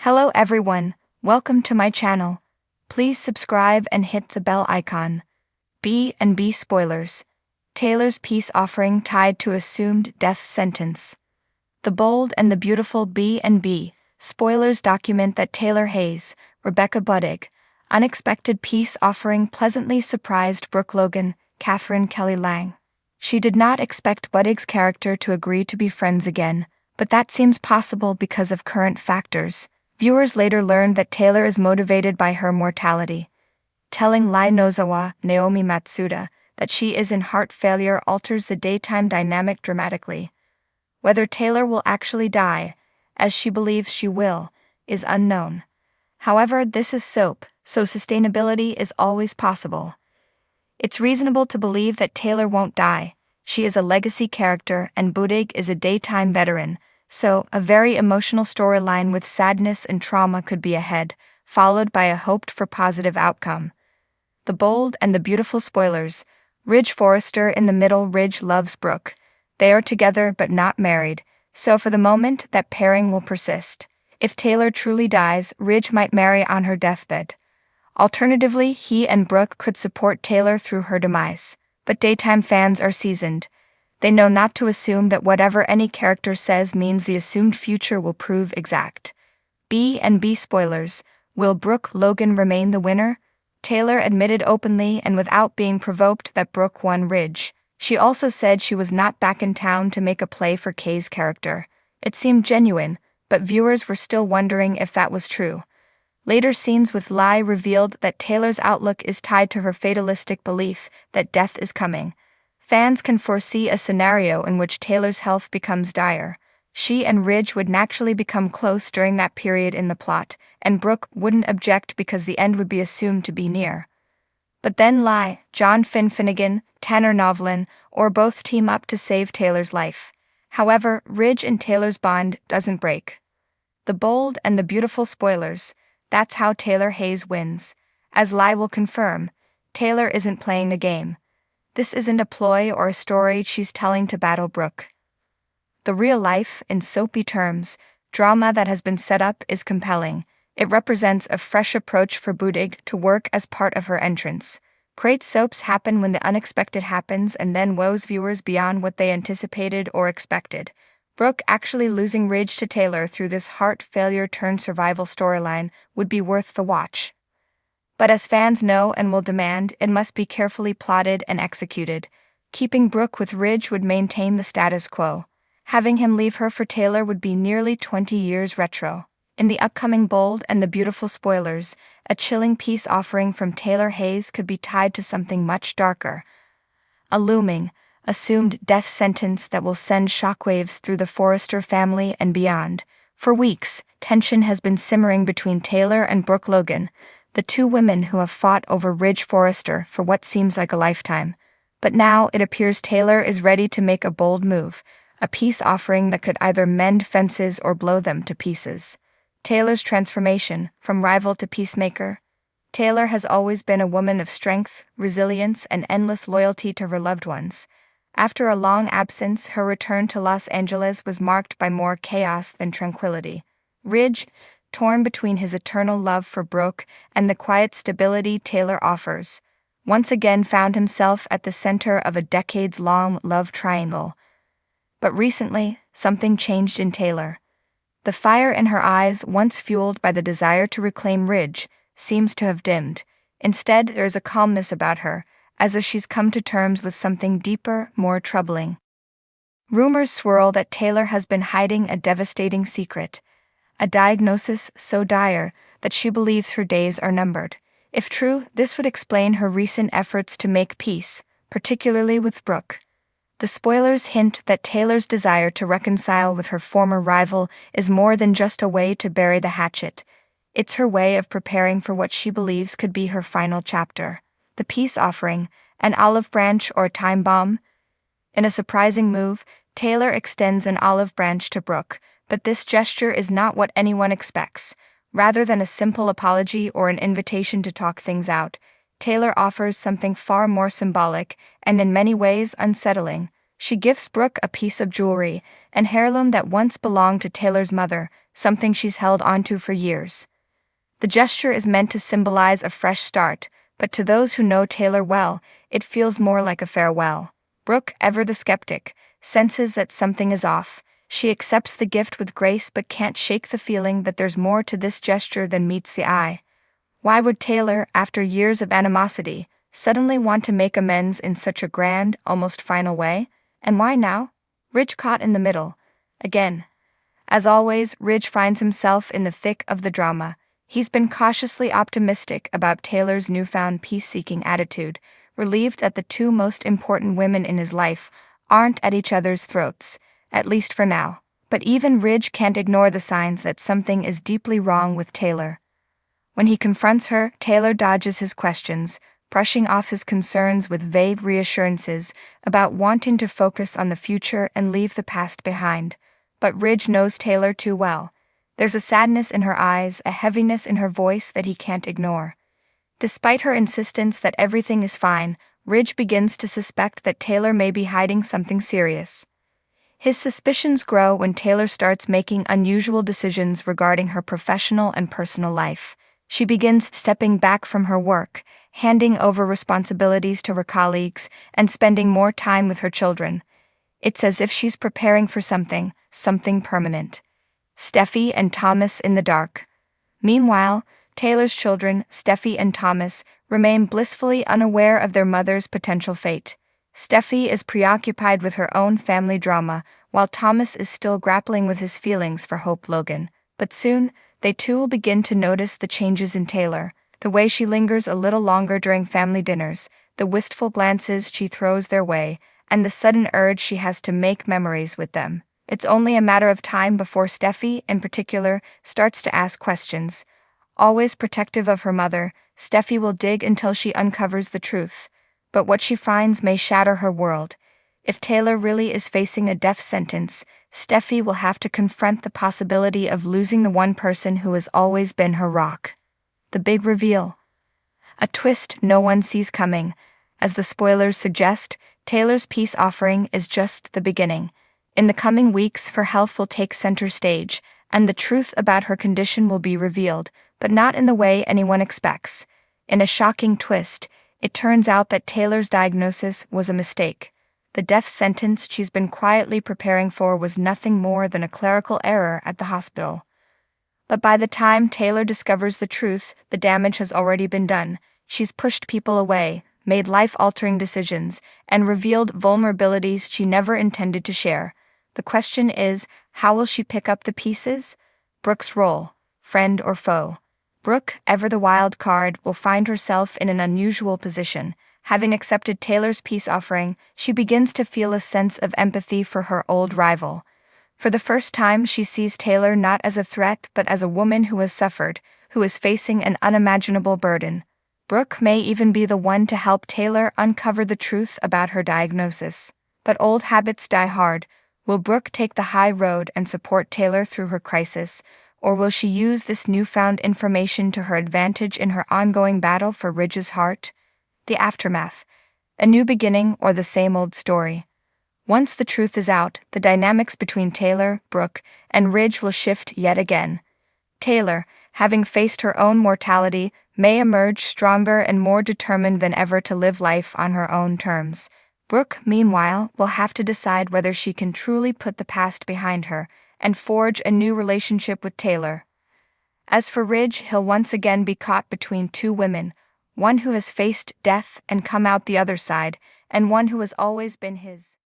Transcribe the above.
Hello everyone, welcome to my channel. Please subscribe and hit the bell icon. B&B spoilers. Taylor's peace offering tied to assumed death sentence. The bold and the beautiful B&B spoilers document that Taylor Hayes, Rebecca Budig, unexpected peace offering pleasantly surprised Brooke Logan, Catherine Kelly Lang. She did not expect Budig's character to agree to be friends again, but that seems possible because of current factors. Viewers later learned that Taylor is motivated by her mortality. Telling Lai Nozawa, Naomi Matsuda, that she is in heart failure alters the daytime dynamic dramatically. Whether Taylor will actually die, as she believes she will, is unknown. However, this is soap, so sustainability is always possible. It's reasonable to believe that Taylor won't die. She is a legacy character and Budig is a daytime veteran, so a very emotional storyline with sadness and trauma could be ahead, followed by a hoped-for positive outcome. The bold and the beautiful spoilers. Ridge Forrester in the middle. Ridge loves Brooke. They are together but not married, so for the moment that pairing will persist. If Taylor truly dies, Ridge might marry on her deathbed. Alternatively, he and Brooke could support Taylor through her demise. But daytime fans are seasoned. They know not to assume that whatever any character says means the assumed future will prove exact. B&B spoilers. Will Brooke Logan remain the winner? Taylor admitted openly and without being provoked that Brooke won Ridge. She also said she was not back in town to make a play for Kay's character. It seemed genuine, but viewers were still wondering if that was true. Later scenes with Lai revealed that Taylor's outlook is tied to her fatalistic belief that death is coming. Fans can foresee a scenario in which Taylor's health becomes dire. She and Ridge would naturally become close during that period in the plot, and Brooke wouldn't object because the end would be assumed to be near. But then Lai, John Finnegan, Tanner Novlin, or both team up to save Taylor's life. However, Ridge and Taylor's bond doesn't break. The bold and the beautiful spoilers. That's how Taylor Hayes wins. As Lai will confirm, Taylor isn't playing the game. This isn't a ploy or a story she's telling to battle Brooke. The real life, in soapy terms, drama that has been set up is compelling. It represents a fresh approach for Budig to work as part of her entrance. Great soaps happen when the unexpected happens and then woes viewers beyond what they anticipated or expected. Brooke actually losing Ridge to Taylor through this heart failure turned survival storyline would be worth the watch. But as fans know and will demand, it must be carefully plotted and executed. Keeping Brooke with Ridge would maintain the status quo. Having him leave her for Taylor would be nearly 20 years retro. In the upcoming bold and the beautiful spoilers, a chilling peace offering from Taylor Hayes could be tied to something much darker. A looming, assumed death sentence that will send shockwaves through the Forrester family and beyond. For weeks, tension has been simmering between Taylor and Brooke Logan, the two women who have fought over Ridge Forrester for what seems like a lifetime. But now it appears Taylor is ready to make a bold move, a peace offering that could either mend fences or blow them to pieces. Taylor's transformation, from rival to peacemaker. Taylor has always been a woman of strength, resilience, and endless loyalty to her loved ones. After a long absence, her return to Los Angeles was marked by more chaos than tranquility. Ridge, torn between his eternal love for Brooke and the quiet stability Taylor offers, once again found himself at the center of a decades-long love triangle. But recently, something changed in Taylor. The fire in her eyes, once fueled by the desire to reclaim Ridge, seems to have dimmed. Instead, there is a calmness about her, as if she's come to terms with something deeper, more troubling. Rumors swirl that Taylor has been hiding a devastating secret, a diagnosis so dire that she believes her days are numbered. If true, this would explain her recent efforts to make peace, particularly with Brooke. The spoilers hint that Taylor's desire to reconcile with her former rival is more than just a way to bury the hatchet. It's her way of preparing for what she believes could be her final chapter. The peace offering, an olive branch or a time bomb? In a surprising move, Taylor extends an olive branch to Brooke, but this gesture is not what anyone expects. Rather than a simple apology or an invitation to talk things out, Taylor offers something far more symbolic and in many ways unsettling. She gifts Brooke a piece of jewelry, an heirloom that once belonged to Taylor's mother, something she's held onto for years. The gesture is meant to symbolize a fresh start, but to those who know Taylor well, it feels more like a farewell. Brooke, ever the skeptic, senses that something is off. She accepts the gift with grace but can't shake the feeling that there's more to this gesture than meets the eye. Why would Taylor, after years of animosity, suddenly want to make amends in such a grand, almost final way? And why now? Ridge caught in the middle. Again. As always, Ridge finds himself in the thick of the drama. He's been cautiously optimistic about Taylor's newfound peace-seeking attitude, relieved that the two most important women in his life aren't at each other's throats, at least for now. But even Ridge can't ignore the signs that something is deeply wrong with Taylor. When he confronts her, Taylor dodges his questions, brushing off his concerns with vague reassurances about wanting to focus on the future and leave the past behind. But Ridge knows Taylor too well. There's a sadness in her eyes, a heaviness in her voice that he can't ignore. Despite her insistence that everything is fine, Ridge begins to suspect that Taylor may be hiding something serious. His suspicions grow when Taylor starts making unusual decisions regarding her professional and personal life. She begins stepping back from her work, handing over responsibilities to her colleagues, and spending more time with her children. It's as if she's preparing for something permanent. Steffi and Thomas in the dark. Meanwhile, Taylor's children, Steffi and Thomas, remain blissfully unaware of their mother's potential fate. Steffi is preoccupied with her own family drama, while Thomas is still grappling with his feelings for Logan. But soon, they too will begin to notice the changes in Taylor, the way she lingers a little longer during family dinners, the wistful glances she throws their way, and the sudden urge she has to make memories with them. It's only a matter of time before Steffi, in particular, starts to ask questions. Always protective of her mother, Steffi will dig until she uncovers the truth. But what she finds may shatter her world. If Taylor really is facing a death sentence, Steffi will have to confront the possibility of losing the one person who has always been her rock. The big reveal. A twist no one sees coming. As the spoilers suggest, Taylor's peace offering is just the beginning. In the coming weeks, her health will take center stage, and the truth about her condition will be revealed, but not in the way anyone expects. In a shocking twist, it turns out that Taylor's diagnosis was a mistake. The death sentence she's been quietly preparing for was nothing more than a clerical error at the hospital. But by the time Taylor discovers the truth, the damage has already been done. She's pushed people away, made life-altering decisions, and revealed vulnerabilities she never intended to share. The question is, how will she pick up the pieces? Brooke's role, friend or foe. Brooke, ever the wild card, will find herself in an unusual position. Having accepted Taylor's peace offering, she begins to feel a sense of empathy for her old rival. For the first time, she sees Taylor not as a threat but as a woman who has suffered, who is facing an unimaginable burden. Brooke may even be the one to help Taylor uncover the truth about her diagnosis. But old habits die hard. Will Brooke take the high road and support Taylor through her crisis, or will she use this newfound information to her advantage in her ongoing battle for Ridge's heart? The aftermath. A new beginning or the same old story? Once the truth is out, the dynamics between Taylor, Brooke, and Ridge will shift yet again. Taylor, having faced her own mortality, may emerge stronger and more determined than ever to live life on her own terms. Brooke, meanwhile, will have to decide whether she can truly put the past behind her and forge a new relationship with Taylor. As for Ridge, he'll once again be caught between two women, one who has faced death and come out the other side, and one who has always been his.